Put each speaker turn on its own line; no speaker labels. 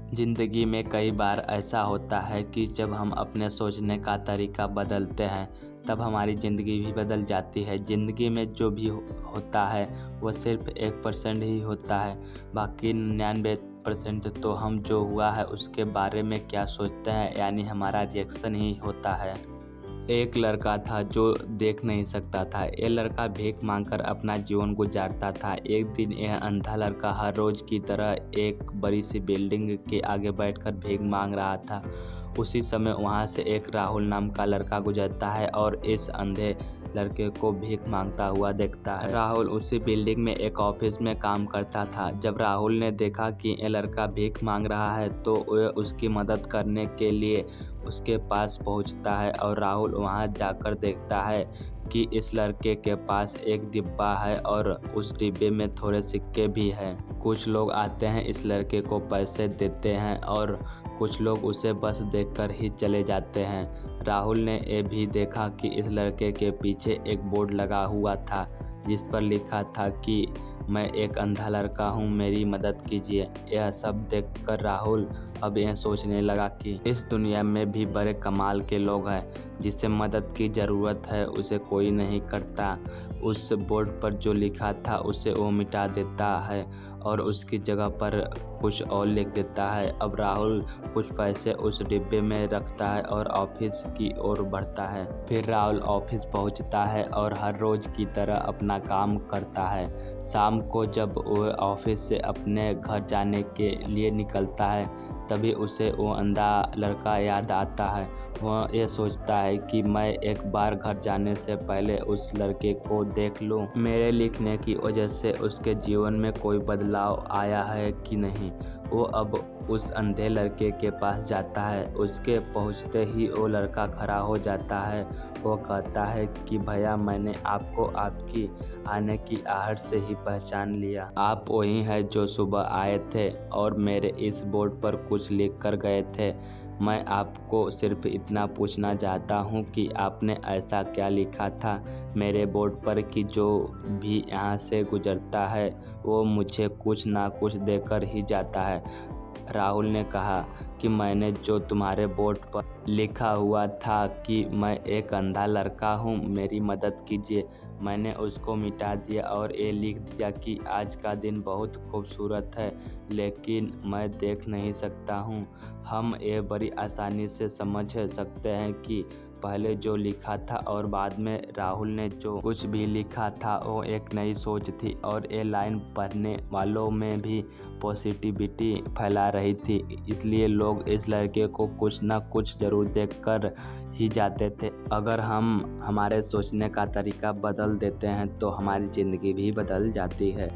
ज़िंदगी में कई बार ऐसा होता है कि जब हम अपने सोचने का तरीका बदलते हैं तब हमारी ज़िंदगी भी बदल जाती है। ज़िंदगी में जो भी होता है वो सिर्फ 1% ही होता है, बाकी 99% तो हम जो हुआ है उसके बारे में क्या सोचते हैं, यानी हमारा रिएक्शन ही होता है। एक लड़का था जो देख नहीं सकता था। ये लड़का भीख मांगकर अपना जीवन गुजारता था। एक दिन यह अंधा लड़का हर रोज़ की तरह एक बड़ी सी बिल्डिंग के आगे बैठकर भीख मांग रहा था। उसी समय वहाँ से एक राहुल नाम का लड़का गुजरता है और इस अंधे लड़के को भीख मांगता हुआ देखता है। राहुल उसी बिल्डिंग में एक ऑफिस में काम करता था। जब राहुल ने देखा कि ये लड़का भीख मांग रहा है तो वह उसकी मदद करने के लिए उसके पास पहुंचता है और राहुल वहां जाकर देखता है कि इस लड़के के पास एक डिब्बा है और उस डिब्बे में थोड़े सिक्के भी हैं। कुछ लोग आते हैं, इस लड़के को पैसे देते हैं और कुछ लोग उसे बस देखकर ही चले जाते हैं। राहुल ने ये भी देखा कि इस लड़के के पीछे एक बोर्ड लगा हुआ था जिस पर लिखा था कि मैं एक अंधा लड़का हूँ, मेरी मदद कीजिए। यह सब देखकर राहुल अब यह सोचने लगा कि इस दुनिया में भी बड़े कमाल के लोग हैं, जिसे मदद की ज़रूरत है उसे कोई नहीं करता। उस बोर्ड पर जो लिखा था उसे वो मिटा देता है और उसकी जगह पर कुछ और लिख देता है। अब राहुल कुछ पैसे उस डिब्बे में रखता है और ऑफिस की ओर बढ़ता है। फिर राहुल ऑफिस पहुंचता है और हर रोज़ की तरह अपना काम करता है। शाम को जब वह ऑफिस से अपने घर जाने के लिए निकलता है तभी उसे वो अंधा लड़का याद आता है। वह ये सोचता है कि मैं एक बार घर जाने से पहले उस लड़के को देख लूं। मेरे लिखने की वजह से उसके जीवन में कोई बदलाव आया है कि नहीं। वो अब उस अंधे लड़के के पास जाता है। उसके पहुंचते ही वो लड़का खड़ा हो जाता है। वो कहता है कि भैया, मैंने आपको आपकी आने की आहट से ही पहचान लिया। आप वही हैं जो सुबह आए थे और मेरे इस बोर्ड पर कुछ लिख कर गए थे। मैं आपको सिर्फ इतना पूछना चाहता हूँ कि आपने ऐसा क्या लिखा था मेरे बोर्ड पर कि जो भी यहाँ से गुजरता है वो मुझे कुछ ना कुछ देकर ही जाता है। राहुल ने कहा कि मैंने जो तुम्हारे बोर्ड पर लिखा हुआ था कि मैं एक अंधा लड़का हूँ, मेरी मदद कीजिए, मैंने उसको मिटा दिया और ये लिख दिया कि आज का दिन बहुत खूबसूरत है लेकिन मैं देख नहीं सकता हूँ। हम ये बड़ी आसानी से समझ सकते हैं कि पहले जो लिखा था और बाद में राहुल ने जो कुछ भी लिखा था वो एक नई सोच थी और ये लाइन पढ़ने वालों में भी पॉजिटिविटी फैला रही थी। इसलिए लोग इस लड़के को कुछ ना कुछ ज़रूर देखकर ही जाते थे। अगर हम हमारे सोचने का तरीका बदल देते हैं तो हमारी ज़िंदगी भी बदल जाती है।